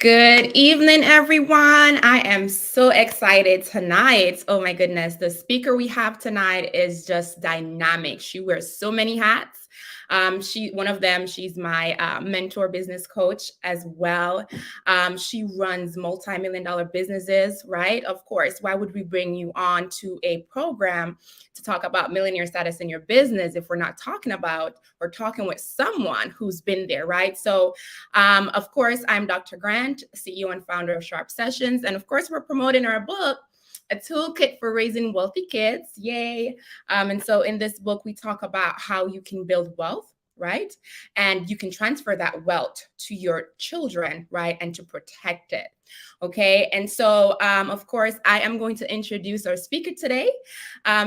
Good evening, everyone. I am so excited tonight. Oh my goodness. The speaker we have tonight is just dynamic. She wears so many hats. One of them, she's my mentor business coach as well. She runs multi-million dollar businesses, right? Of course. Why would we bring you on to a program to talk about millionaire status in your business if we're not talking about or talking with someone who's been there, right? So of course, I'm Dr. Grant, CEO and founder of Sharp Sessions. And of course, we're promoting our book, A Toolkit for Raising Wealthy Kids. Yay. And so in this book, we talk about how you can build wealth, right? And you can transfer that wealth to your children, right? And to protect it. Okay. And so, of course, I am going to introduce our speaker today.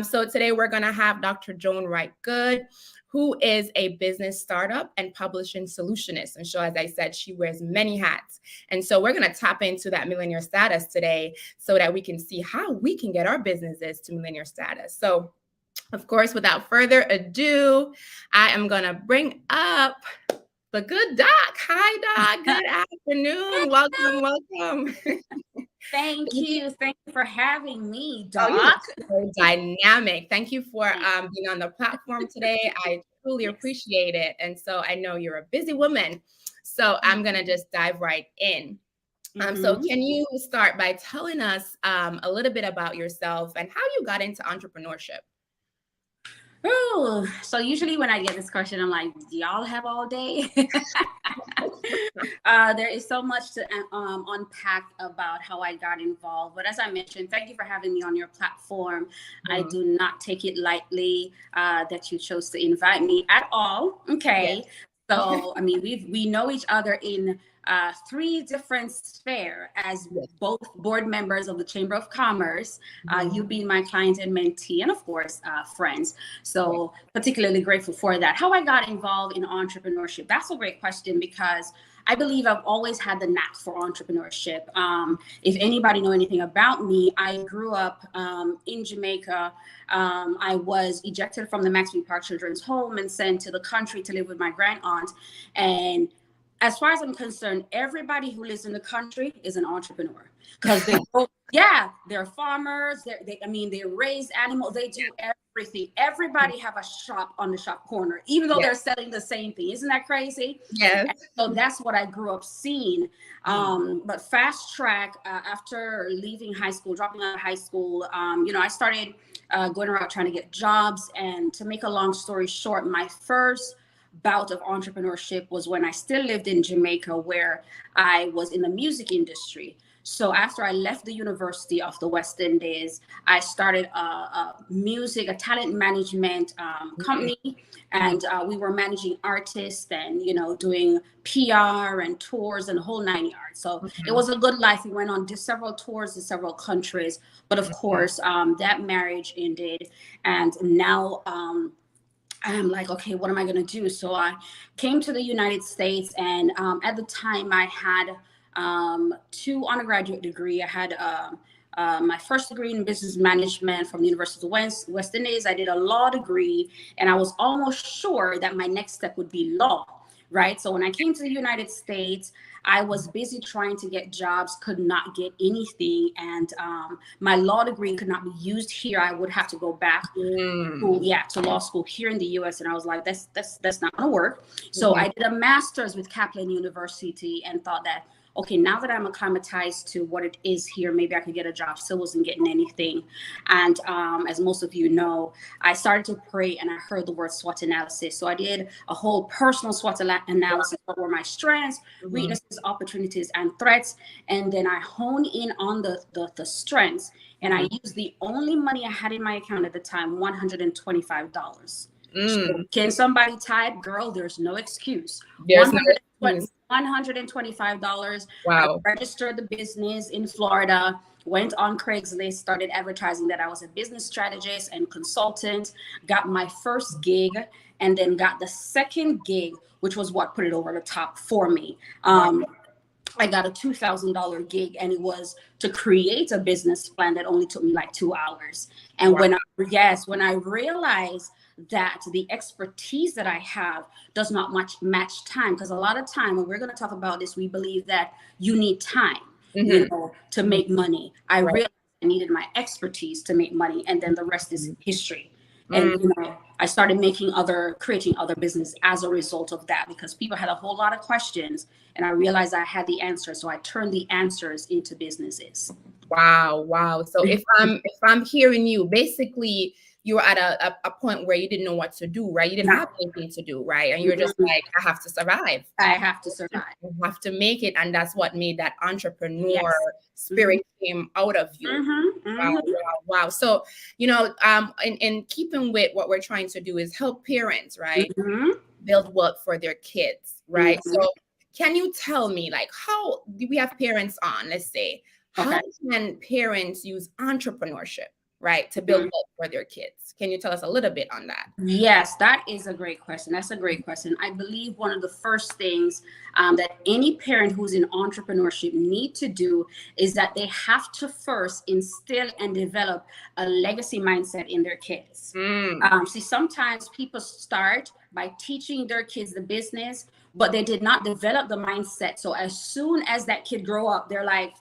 So today we're going to have Dr. Joan Wright-Good, who is a business startup and publishing solutionist. And so, as I said, she wears many hats. And so we're going to tap into that millionaire status today so that we can see how we can get our businesses to millionaire status. So, of course, without further ado, I am going to bring up the good Doc. Hi, Doc. Good afternoon. Welcome. Thank you. Thank you for having me, Doc. Oh, you're so dynamic. Thank you for being on the platform today. I truly appreciate it. And so I know you're a busy woman. So I'm going to just dive right in. So can you start by telling us a little bit about yourself and how you got into entrepreneurship? Oh, so usually when I get this question, I'm like, do y'all have all day? There is so much to unpack about how I got involved. But as I mentioned, thank you for having me on your platform. I do not take it lightly that you chose to invite me at all. Okay. Yes. So, I mean, we know each other in 3 different spheres as both board members of the Chamber of Commerce, you being my client and mentee, and of course, friends. So particularly grateful for that. How I got involved in entrepreneurship, that's a great question because I believe I've always had the knack for entrepreneurship. If anybody know anything about me, I grew up in Jamaica. I was ejected from the Maxfield Park Children's Home and sent to the country to live with my grand aunt. And as far as I'm concerned, everybody who lives in the country is an entrepreneur because they're farmers. They raise animals. They do everything. Everybody have a shop on the shop corner, even though they're selling the same thing. Isn't that crazy? Yes. And so that's what I grew up seeing. But fast track, after leaving high school, dropping out of high school, I started going around trying to get jobs. And to make a long story short, my first bout of entrepreneurship was when I still lived in Jamaica, where I was in the music industry. So after I left the University of the West Indies, I started a talent management company, and we were managing artists and, doing PR and tours and the whole 9 yards. So it was a good life. We went on several tours in several countries, but of course, that marriage ended, and now I'm like, okay, what am I going to do? So I came to the United States, and at the time I had 2 undergraduate degrees. I had my first degree in business management from the University of the West Indies. I did a law degree, and I was almost sure that my next step would be law, right? So when I came to the United States, I was busy trying to get jobs, could not get anything. And my law degree could not be used here. I would have to go back to law school here in the US. And I was like, that's not gonna work. So I did a master's with Kaplan University and thought that, okay, now that I'm acclimatized to what it is here, maybe I could get a job. Still wasn't getting anything. And as most of you know, I started to pray and I heard the word SWOT analysis. So I did a whole personal SWOT analysis. What were my strengths, weaknesses, opportunities, and threats? And then I honed in on the strengths. And I used the only money I had in my account at the time, $125. So can somebody type, girl, there's no excuse. $125. Wow. I registered the business in Florida, went on Craigslist, started advertising that I was a business strategist and consultant, got my first gig, and then got the second gig, which was what put it over the top for me. I got a $2,000 gig, and it was to create a business plan that only took me like 2 hours. And when I realized that the expertise that I have does not match time. Because a lot of time when we're going to talk about this, we believe that you need time, you know, to make money. I realized I needed my expertise to make money, and then the rest is history. And you know, I started creating other business as a result of that, because people had a whole lot of questions, and I realized I had the answer. So I turned the answers into businesses. Wow. So if I'm hearing you, basically you were at a point where you didn't know what to do, right? You didn't have anything to do, right? And you're just like, I have to survive. I have to survive. I have to make it. And that's what made that entrepreneur spirit came out of you. Wow. So, you know, in keeping with what we're trying to do is help parents, right? Build wealth for their kids, right? So can you tell me, like, how do we have parents on, let's say, how can parents use entrepreneurship, right, to build wealth for their kids? Can you tell us a little bit on that? Yes, that is a great question. That's a great question. I believe one of the first things that any parent who's in entrepreneurship need to do is that they have to first instill and develop a legacy mindset in their kids. See, sometimes people start by teaching their kids the business, but they did not develop the mindset. So as soon as that kid grow up, they're like,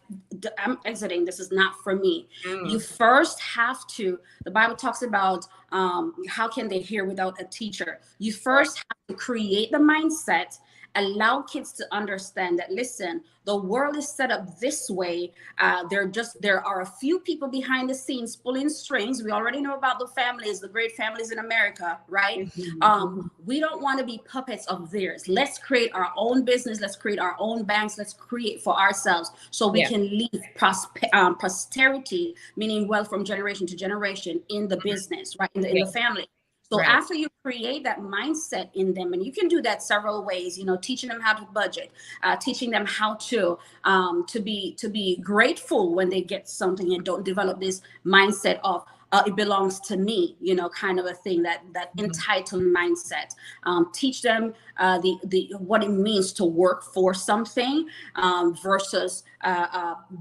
I'm exiting. This is not for me. You first have to, the Bible talks about how can they hear without a teacher? You first have to create the mindset, allow kids to understand that, listen, the world is set up this way. There are a few people behind the scenes pulling strings. We already know about the families, the great families in America, right? We don't want to be puppets of theirs. Let's create our own business. Let's create our own banks. Let's create for ourselves so we can leave posterity, meaning wealth from generation to generation in the business, right? In the family. So after you create that mindset in them, and you can do that several ways, you know, teaching them how to budget, teaching them how to be grateful when they get something, and don't develop this mindset of it belongs to me, you know, kind of a thing, that entitled mindset. Teach them what it means to work for something versus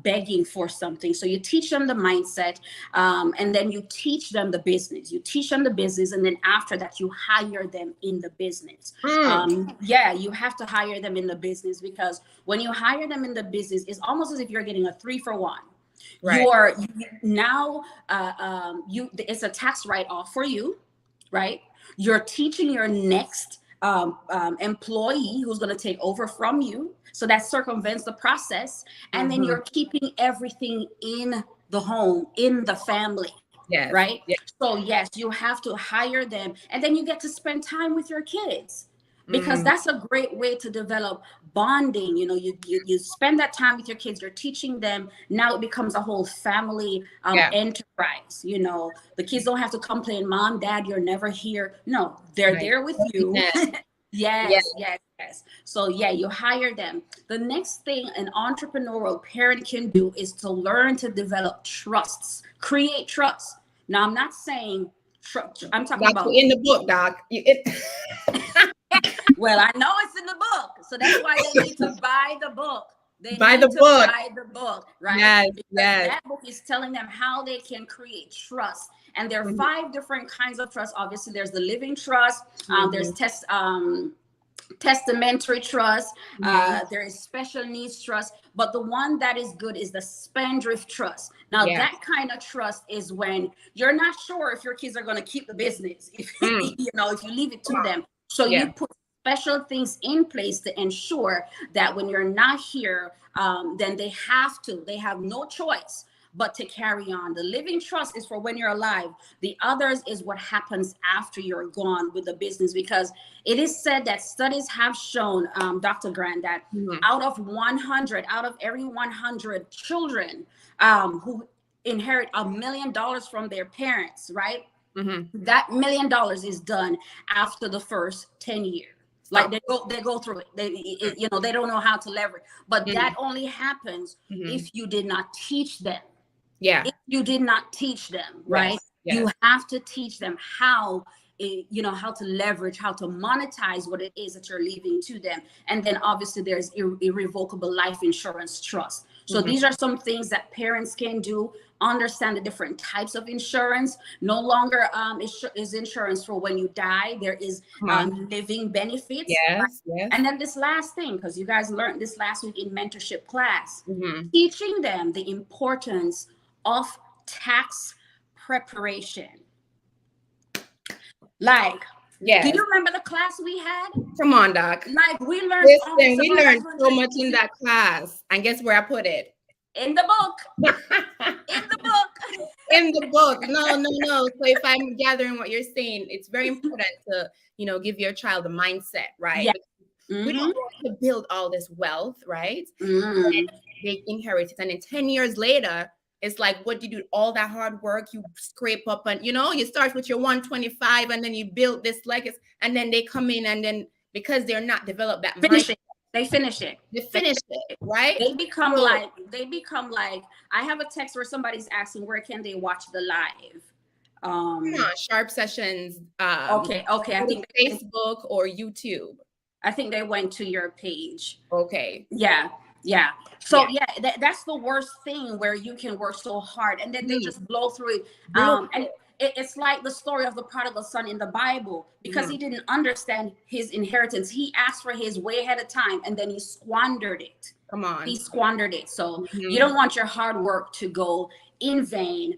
begging for something. So you teach them the mindset, and then you teach them the business. You teach them the business, and then after that, you hire them in the business. You have to hire them in the business, because when you hire them in the business, it's almost as if you're getting a 3-for-1. It's a tax write-off for you, right? You're teaching your next employee who's going to take over from you, so that circumvents the process, and then you're keeping everything in the home, in the family. Right. So yes, you have to hire them, and then you get to spend time with your kids, because that's a great way to develop bonding. You know, you spend that time with your kids, you're teaching them. Now it becomes a whole family enterprise. You know, the kids don't have to complain, Mom, Dad, you're never here. No, they're there with you. Yes. So you hire them. The next thing an entrepreneurial parent can do is to learn to develop trusts, create trust. Now, I'm not saying I'm talking about in the book, Doc. Well, I know it's in the book, so that's why they need to buy the book. Buy the book, right? Yes. That book is telling them how they can create trust. And there are 5 different kinds of trust. Obviously, there's the living trust. There's testamentary trust. There is special needs trust. But the one that is good is the spendthrift trust. Now, that kind of trust is when you're not sure if your kids are going to keep the business, if if you leave it to them. So you put special things in place to ensure that when you're not here, then they have no choice but to carry on. The living trust is for when you're alive. The others is what happens after you're gone with the business, because it is said that studies have shown, Dr. Grant, that out of every 100 children who inherit $1 million from their parents, right? That $1 million is done after the first 10 years. Like they go through it. They don't know how to leverage. But that only happens if you did not teach them. If you did not teach them, right? You have to teach them how to leverage, how to monetize what it is that you're leaving to them. And then obviously there's irrevocable life insurance trust. So these are some things that parents can do. Understand the different types of insurance. No longer is insurance for when you die. There is living benefits. Yes, yes. And then this last thing, because you guys learned this last week in mentorship class, teaching them the importance of tax preparation. Like, yes. Do you remember the class we had? Come on, Doc. Like, we learned. Listen, we learned so much in that class. And guess where I put it? In the book. In the book. In the book. No. So if I'm gathering what you're saying, it's very important to, give your child a mindset, right? Yeah. We don't want to build all this wealth, right? They inherit it. And then 10 years later, it's like, what do you do? All that hard work, you scrape up and, you start with your 125 and then you build this legacy. And then they come in and then because they're not developed that mindset. They finish it, right? They become like, I have a text where somebody's asking, where can they watch the live? Sharp Sessions. Okay. I think Facebook or YouTube. I think they went to your page. Okay. Yeah. So that's the worst thing, where you can work so hard and then they just blow through it. And it's like the story of the prodigal son in the Bible, because he didn't understand his inheritance. He asked for his way ahead of time and then he squandered it. Come on. He squandered it. So you don't want your hard work to go in vain,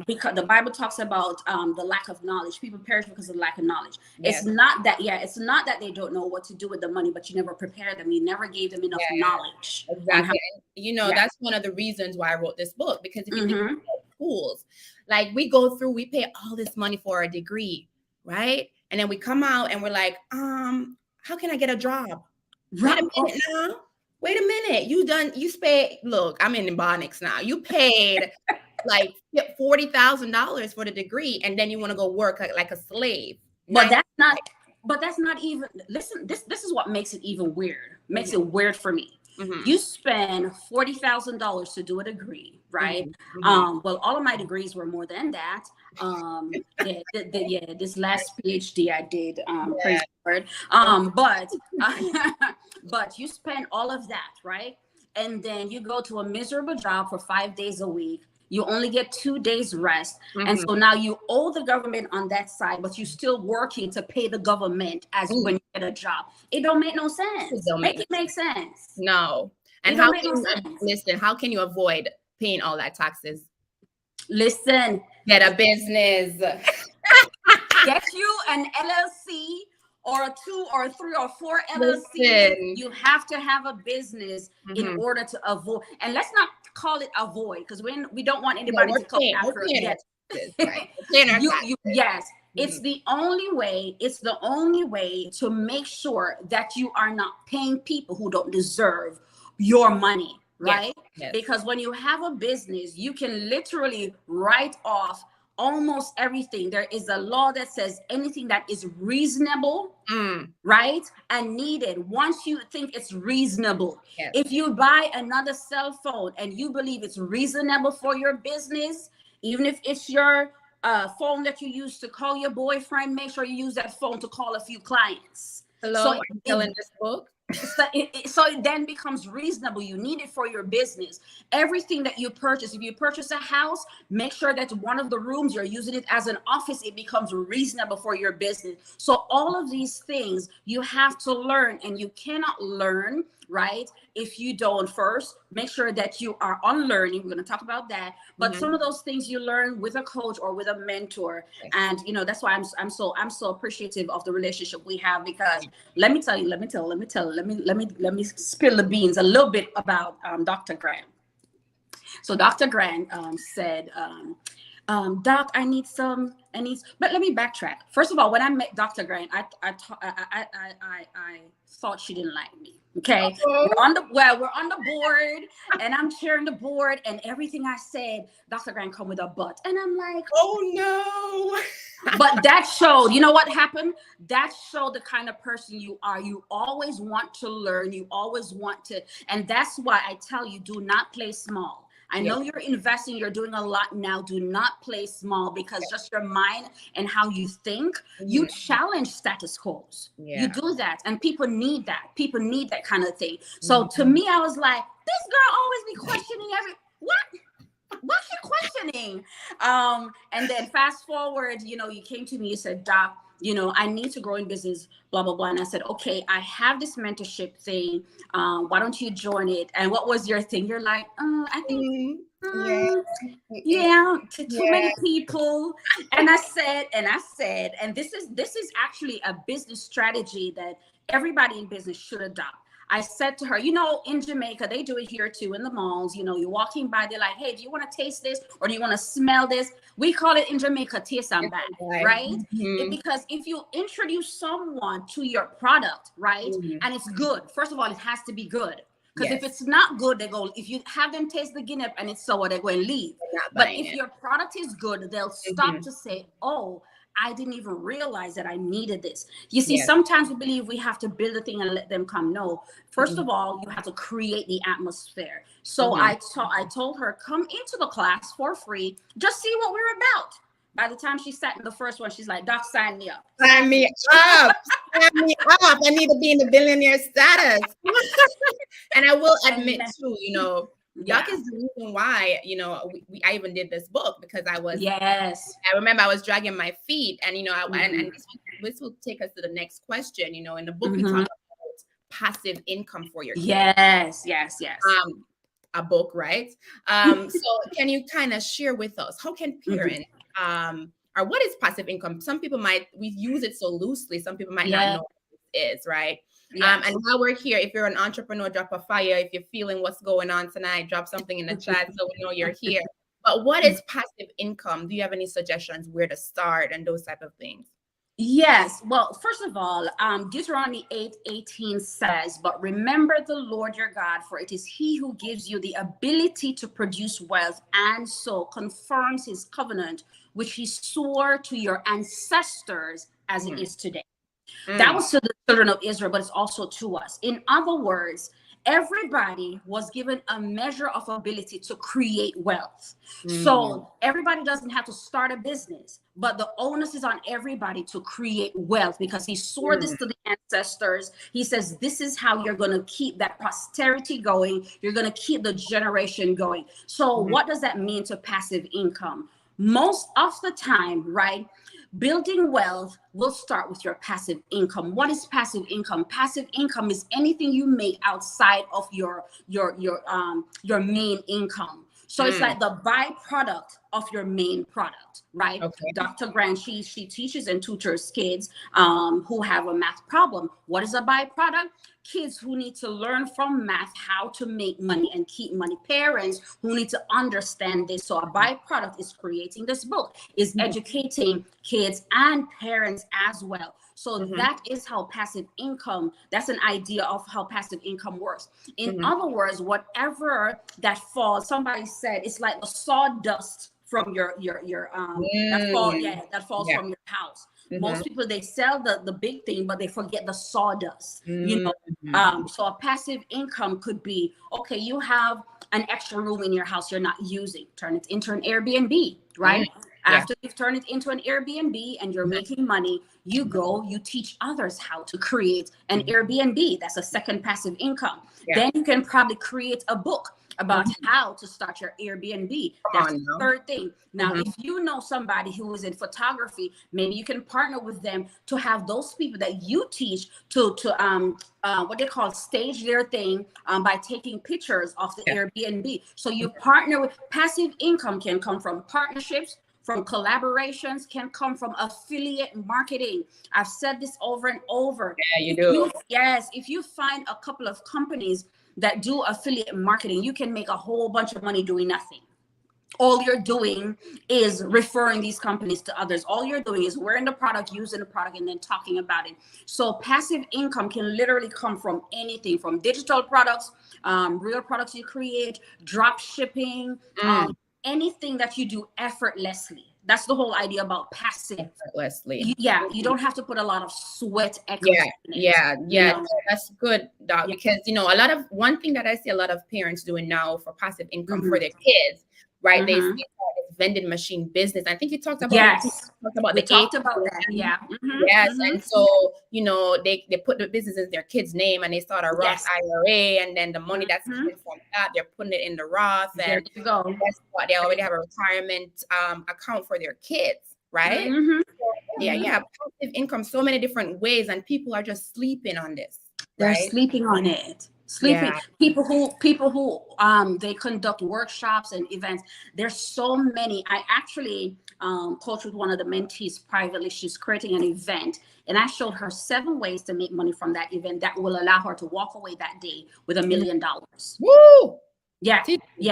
because the Bible talks about the lack of knowledge. People perish because of the lack of knowledge. Yes. It's not that they don't know what to do with the money, but you never prepared them. You never gave them enough knowledge. Exactly. That's one of the reasons why I wrote this book, because if you think about schools, like we pay all this money for a degree, right? And then we come out and we're like, how can I get a job? Right. Wait a minute. Look, I'm in Ebonics now. You paid like $40,000 for the degree, and then you want to go work like a slave. But that's not even, listen, this is what makes it even weird. Makes it weird for me. You spend $40,000 to do a degree, right? Well, all of my degrees were more than that. This last PhD I did, praise the Lord. But you spend all of that, right? And then you go to a miserable job for 5 days a week. You only get 2 days rest. And so now you owe the government on that side, but you're still working to pay the government as when you get a job. It don't make no sense. Make it make sense. No. And how can you avoid paying all that taxes? Listen. Get a business. Get you an LLC or a 2 or 3 or 4 LLC. You have to have a business in order to avoid. And let's not call it avoid, because we don't want anybody to come after us. Yes. It's the only way. It's the only way to make sure that you are not paying people who don't deserve your money, right? Yes. Because when you have a business, you can literally write off almost everything. There is a law that says anything that is reasonable, right, and needed, once you think it's reasonable. Yes. If you buy another cell phone and you believe it's reasonable for your business, even if it's your phone that you use to call your boyfriend, make sure you use that phone to call a few clients. Hello, I'm selling this book. So it then becomes reasonable. You need it for your business. Everything that you purchase, if you purchase a house, make sure that one of the rooms you're using it as an office, it becomes reasonable for your business. So all of these things you have to learn, and you cannot learn, right, if you don't first make sure that you are unlearning. We're going to talk about that. But some of those things you learn with a coach or with a mentor. And, that's why I'm so appreciative of the relationship we have, because let me spill the beans a little bit about Dr. Grant. So Dr. Grant said, Doc, but let me backtrack. First of all, when I met Dr. Grant, I thought she didn't like me. Okay. We're on the board, and I'm chairing the board, and everything I said, Dr. Grant come with a but. And I'm like, oh no. But that showed, you know what happened? That showed the kind of person you are. You always want to learn. You always want to, and that's why I tell you, do not play small. I know you're investing, you're doing a lot now. Do not play small, because just your mind and how you think, you challenge status quos. You do that, and people need that. People need that kind of thing. So to me, I was like, This girl always be questioning what you questioning? And then fast forward, you came to me, you said, Doc, I need to grow in business, blah, blah, blah. And I said, okay, I have this mentorship thing. Why don't you join it? And what was your thing? You're like, I think, too many people. And I said, and this is actually a business strategy that everybody in business should adopt. I said to her, in Jamaica, they do it here too, in the malls. You're walking by, they're like, hey, do you want to taste this? Or do you want to smell this? We call it in Jamaica, taste and bad, right? Because if you introduce someone to your product, right, and it's good, first of all, it has to be good. Because if it's not good, they go, if you have them taste the guinea and it's sour, they're going to leave. But if your product is good, they'll stop to say, oh, I didn't even realize that I needed this. You see, sometimes we believe we have to build a thing and let them come. No, first of all, you have to create the atmosphere. So I told her, come into the class for free, just see what we're about. By the time she sat in the first one, she's like, Doc, sign me up. Sign me up. Sign me up. I need to be in the billionaire status. And I will admit too, Doc is the reason why, I even did this book, because I was, I remember I was dragging my feet, and, and this will take us to the next question. In the book, we talk about passive income for your kids. Yes. A book, right? So can you kind of share with us, how can parents, or what is passive income? Some people we use it so loosely. Some people might not know what it is, right? And while we're here, if you're an entrepreneur, drop a fire. If you're feeling what's going on tonight, drop something in the chat so we know you're here. But what is passive income? Do you have any suggestions where to start and those type of things? Yes. Well, first of all, Deuteronomy 8:18 says, but remember the Lord your God, for it is he who gives you the ability to produce wealth, and so confirms his covenant, which he swore to your ancestors as it is today. That was to the children of Israel, but it's also to us. In other words, everybody was given a measure of ability to create wealth. So everybody doesn't have to start a business, but the onus is on everybody to create wealth, because he swore this to the ancestors. He says, this is how you're going to keep that posterity going. You're going to keep the generation going. So what does that mean to passive income? Most of the time, right? Building wealth will start with your passive income. What is passive income? Passive income is anything you make outside of your main income. So it's like the byproduct of your main product, right? Okay. Dr. Grant, she teaches and tutors kids who have a math problem. What is a byproduct? Kids who need to learn from math how to make money and keep money. Parents who need to understand this. So a byproduct is creating this book, is educating kids and parents as well. So that is how passive income, that's an idea of how passive income works. In other words, whatever that falls, somebody said, it's like the sawdust from your that falls from your house. Most people, they sell the big thing, but they forget the sawdust, so a passive income could be, okay, you have an extra room in your house you're not using, turn it into an Airbnb, right? After you've turned it into an Airbnb and you're making money, you go, you teach others how to create an Airbnb. That's a second passive income. Then you can probably create a book about how to start your Airbnb. That's the third thing. Now, if you know somebody who is in photography, maybe you can partner with them to have those people that you teach to what they call stage their thing by taking pictures of the Airbnb. So you partner with passive income, can come from partnerships, from collaborations, can come from affiliate marketing. I've said this over and over. Yeah, you do. If you find a couple of companies that do affiliate marketing, you can make a whole bunch of money doing nothing. All you're doing is referring these companies to others. All you're doing is wearing the product, using the product, and then talking about it. So passive income can literally come from anything, from digital products, real products you create, drop shipping, anything that you do effortlessly. That's the whole idea about passive. Effortlessly. You don't have to put a lot of sweat equity in it. That's good, Doc, because one thing that I see a lot of parents doing now for passive income for their kids, right? They start this vending machine business. I think you talked about we talked about that. And so they put the business in their kids' name and they start a Roth IRA, and then the money that's coming from that. They're putting it in the Roth, There and you go. guess what? They already have a retirement account for their kids, right? Mm-hmm. Yeah, yeah, passive income, so many different ways, and people are just sleeping on this, They're right? sleeping on it. Sleeping. Yeah. People who they conduct workshops and events. There's so many. I actually coach with one of the mentees privately. She's creating an event, and I showed her 7 ways to make money from that event that will allow her to walk away that day with $1 million. Woo! Yeah, yeah.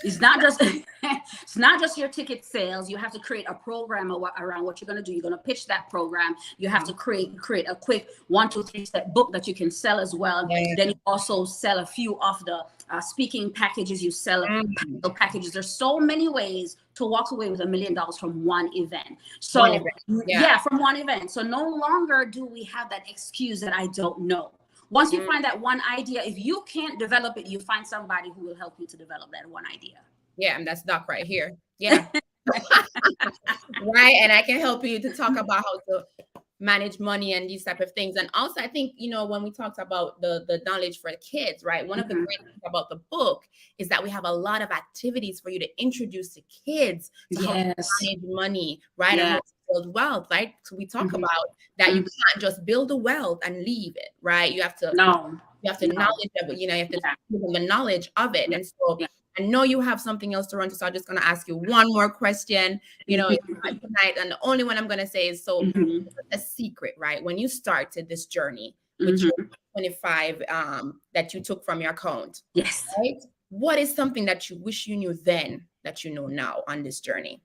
It's not just it's not just your ticket sales. You have to create a program around what you're going to do. You're going to pitch that program. You have to create a quick 1, 2, 3 step book that you can sell as well. Yeah. Then you also sell a few of the speaking packages. You sell the packages. There's so many ways to walk away with $1 million from one event. So One event. Yeah. from one event. So no longer do we have that excuse that I don't know. Once you find that one idea, if you can't develop it, you find somebody who will help you to develop that one idea. Yeah, and that's Doc right here. Yeah. Right. And I can help you to talk about how to manage money and these type of things. And also, I think, when we talked about the knowledge for kids, right? One of the great things about the book is that we have a lot of activities for you to introduce to kids to help manage money, right? And how to build wealth, right? So we talk about that you can't just build the wealth and leave it, right? You have to knowledge of it, you have to give them the knowledge of it. And so I know you have something else to run to, so I'm just going to ask you one more question, tonight. And the only one I'm going to say is, so a secret, right? When you started this journey with your 25 that you took from your account, right? What is something that you wish you knew then that you know now on this journey?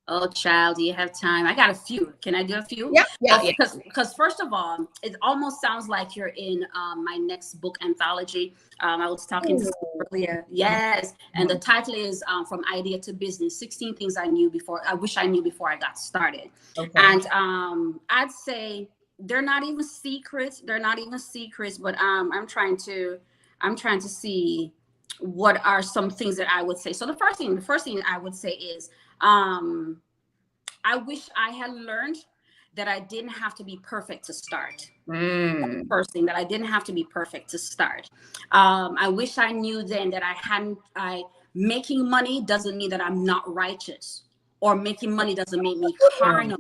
Oh, child, do you have time? I got a few. Can I do a few? Yeah. Because first of all, it almost sounds like you're in my next book anthology. I was talking to someone earlier. Yes. And the title is From Idea to Business, 16 Things I Wish I Knew Before I Got Started. Okay. And I'd say they're not even secrets. But I'm trying to see what are some things that I would say. So the first thing I would say is, I wish I had learned that I didn't have to be perfect to start. That's the first thing, that I didn't have to be perfect to start. I wish I knew then that making money doesn't mean that I'm not righteous, or making money doesn't make me carnal,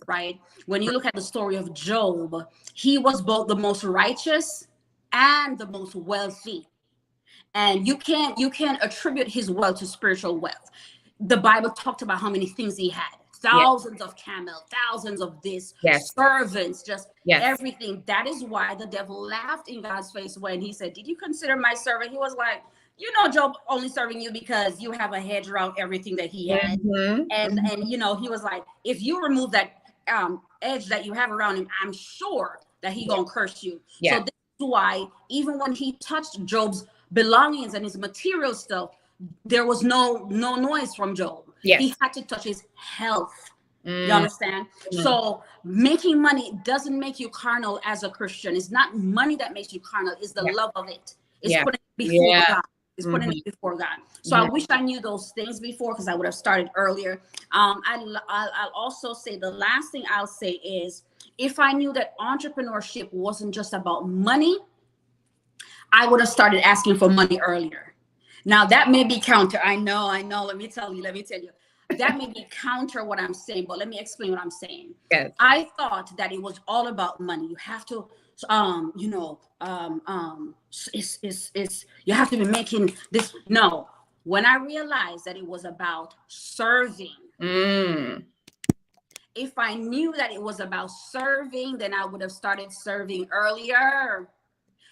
right? When you look at the story of Job, he was both the most righteous and the most wealthy. And you can't attribute his wealth to spiritual wealth. The Bible talked about how many things he had. Thousands of camels, thousands of this, servants, just everything. That is why the devil laughed in God's face when he said, "Did you consider my servant?" He was like, Job only serving you because you have a hedge around everything that he had. And he was like, if you remove that edge that you have around him, I'm sure that he gonna curse you. So this is why even when he touched Job's belongings and his material stuff, there was no noise from Job. He had to touch his health. You understand? So making money doesn't make you carnal as a Christian. It's not money that makes you carnal. It's the love of it. It's putting it before God. It's putting it before God. So I wish I knew those things before, because I would have started earlier. I'll also say, the last thing I'll say is, if I knew that entrepreneurship wasn't just about money, I would have started asking for money earlier. Now that may be counter. I know. Let me tell you. That may be counter what I'm saying, but let me explain what I'm saying. Yes. I thought that it was all about money. You have to, you have to be making this. No, when I realized that it was about serving. If I knew that it was about serving, then I would have started serving earlier.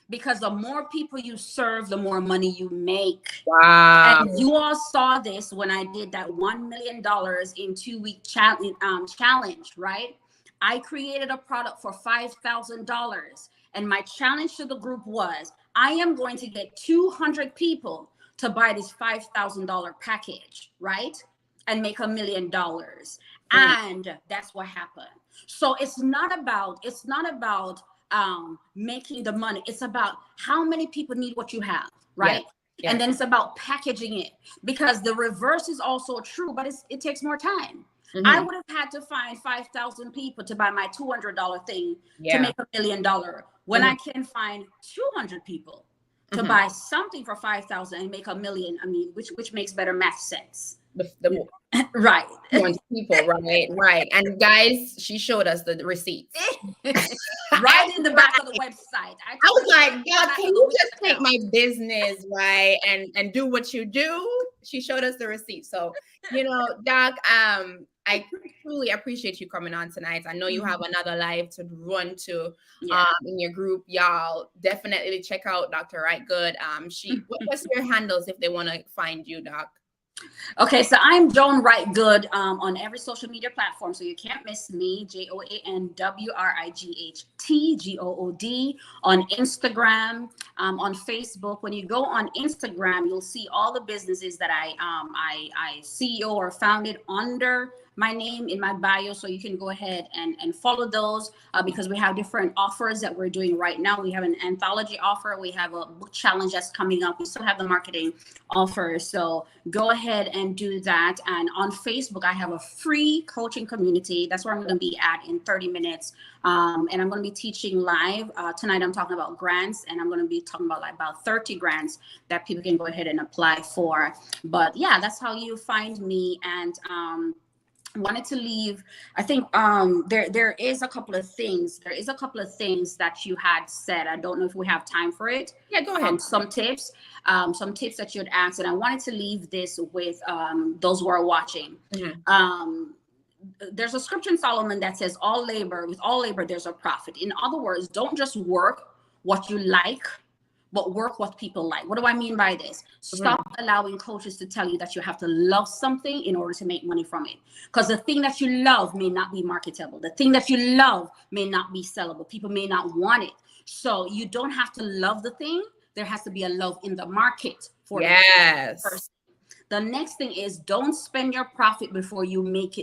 Because the more people you serve, the more money you make. Wow. And you all saw this when I did that $1 million in 2-week challenge, right? I created a product for $5,000. And my challenge to the group was, I am going to get 200 people to buy this $5,000 package, right? And make $1 million. And that's what happened. So it's not about making the money. It's about how many people need what you have, right? And then it's about packaging it, because the reverse is also true, but it takes more time. I would have had to find 5,000 people to buy my $200 thing to make $1 million, when I can find 200 people to buy something for 5,000 and make $1 million. I mean, which makes better math sense. The Right. people, right. And guys, she showed us the receipts. Right in the back of the website. I was like, God, can you just take my business, right? And do what you do? She showed us the receipt. So, Doc, I truly appreciate you coming on tonight. I know you have another live to run to in your group. Y'all definitely check out Dr. Wright-Good. What's your handles if they want to find you, Doc? Okay, so I'm Joan Wright-Good on every social media platform, so you can't miss me. JoanWright-GOOD on Instagram, on Facebook. When you go on Instagram, you'll see all the businesses that I CEO or founded under my name in my bio, so you can go ahead and follow those because we have different offers that we're doing right now. We have an anthology offer. We have a book challenge that's coming up. We still have the marketing offer. So go ahead and do that. And on Facebook, I have a free coaching community. That's where I'm going to be at in 30 minutes. And I'm going to be teaching live. Tonight, I'm talking about grants, and I'm going to be talking about about 30 grants that people can go ahead and apply for. But yeah, that's how you find me. And wanted to leave. I think there is a couple of things. There is a couple of things that you had said. I don't know if we have time for it. Yeah, go ahead. Some tips that you had asked, and I wanted to leave this with those who are watching. There's a scripture in Solomon that says, with all labor, there's a profit. In other words, don't just work what you like, but work what people like. What do I mean by this? Stop allowing coaches to tell you that you have to love something in order to make money from it. Because the thing that you love may not be marketable. The thing that you love may not be sellable. People may not want it. So you don't have to love the thing. There has to be a love in the market for the person. The next thing is, don't spend your profit before you make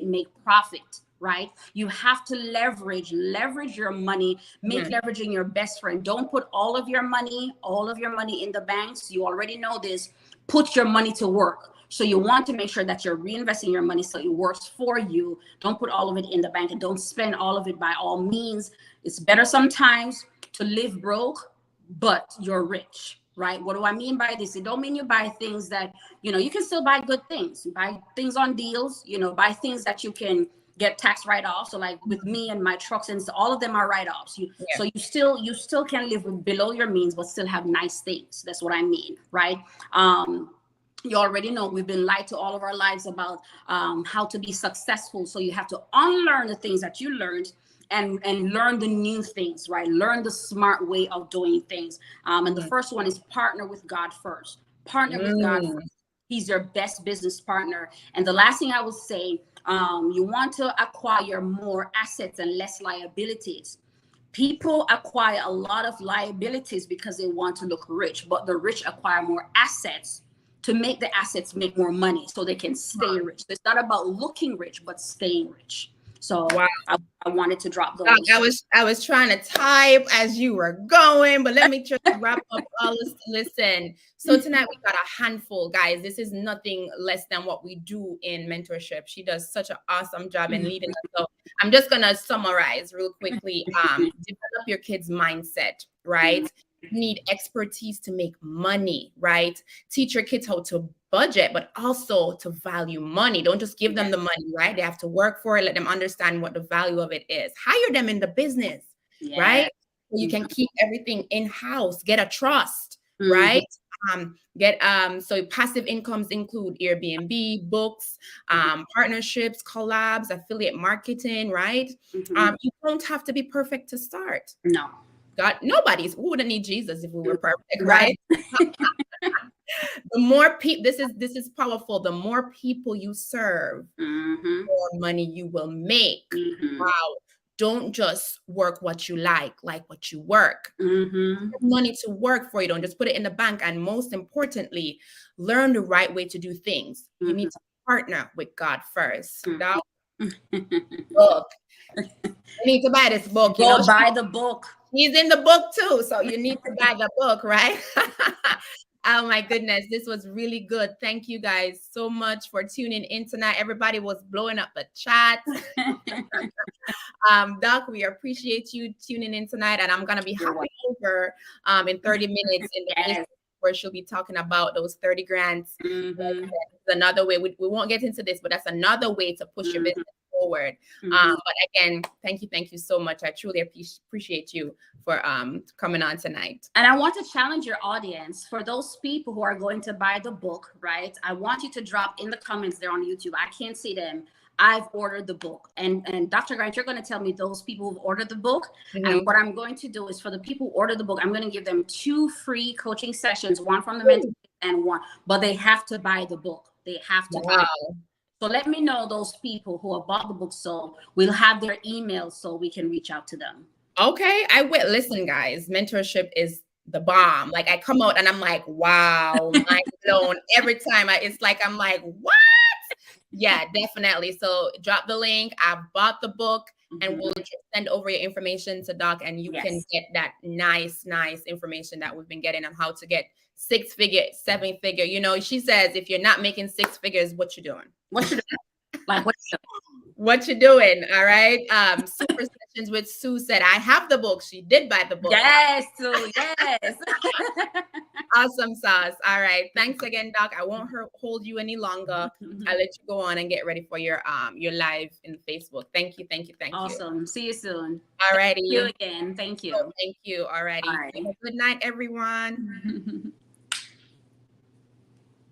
profit. Right? You have to leverage your money, make leveraging your best friend. Don't put all of your money in the banks. You already know this. Put your money to work. So you want to make sure that you're reinvesting your money so it works for you. Don't put all of it in the bank, and don't spend all of it by all means. It's better sometimes to live broke, but you're rich. Right? What do I mean by this? It don't mean you buy things that, you can still buy good things. You buy things on deals, buy things that you can get tax write-offs. So like with me and my trucks, and all of them are write-offs. So you still can live with below your means, but still have nice things. That's what I mean, right? You already know we've been lied to all of our lives about how to be successful. So you have to unlearn the things that you learned and learn the new things, right? Learn the smart way of doing things. And the first one is partner with God first. Partner with God first. He's your best business partner. And the last thing I will say, you want to acquire more assets and less liabilities. People acquire a lot of liabilities because they want to look rich, but the rich acquire more assets to make the assets make more money so they can stay rich. So it's not about looking rich, but staying rich. So I wanted to drop those. I was trying to type as you were going, but let me just wrap up all this. Listen, so tonight we got a handful, guys. This is nothing less than what we do in mentorship. She does such an awesome job in leading us. So I'm just gonna summarize real quickly. Develop your kids' mindset, right? You need expertise to make money, right? Teach your kids how to budget, but also to value money. Don't just give them the money, right? They have to work for it. Let them understand what the value of it is. Hire them in the business, right? So you can keep everything in-house. Get a trust, right? So passive incomes include Airbnb, books, partnerships, collabs, affiliate marketing, right? You don't have to be perfect to start. No. God, we wouldn't need Jesus if we were perfect, right? The more people, this is powerful. The more people you serve, the more money you will make. Wow. Don't just work what you like what you work. Money to work for you. Don't just put it in the bank. And most importantly, learn the right way to do things. You need to partner with God first. Book. You need to buy this book. Buy the book. He's in the book too. So you need to buy the book, right? Oh my goodness. This was really good. Thank you guys so much for tuning in tonight. Everybody was blowing up the chat. Doc, we appreciate you tuning in tonight. And I'm going to be hopping over in 30 minutes in the where she'll be talking about those 30 grants. Mm-hmm. That's another way. We won't get into this, but that's another way to push your business forward. But again, thank you so much. I truly appreciate you for coming on tonight. And I want to challenge your audience, for those people who are going to buy the book, right? I want you to drop in the comments there on YouTube. I can't see them. I've ordered the book. And Dr. Grant, you're going to tell me those people who've ordered the book. And what I'm going to do is, for the people who order the book, I'm going to give them 2 free coaching sessions, one from the mentor and one, but they have to buy the book. They have to buy it. So let me know those people who have bought the book, so we'll have their emails so we can reach out to them. Okay, I will. Listen, guys, mentorship is the bomb. Like, I come out and I'm like, wow, mind blown every time. It's like, I'm like, what? Yeah, definitely. So drop the link. I've bought the book, and we'll just send over your information to Doc, and you can get that nice information that we've been getting on how to get 6-figure, 7-figure. You know, she says, if you're not making 6 figures, what you doing? What you doing? Like, what you doing? All right. Super Sessions with Sue said, I have the book. She did buy the book. Yes, Sue. Yes. Awesome sauce. All right. Thanks again, Doc. I won't hold you any longer. I'll let you go on and get ready for your live in Facebook. Thank you. Awesome. See you soon. All righty. Thank you again. Thank you. Thank you. All righty. Have a good night, everyone.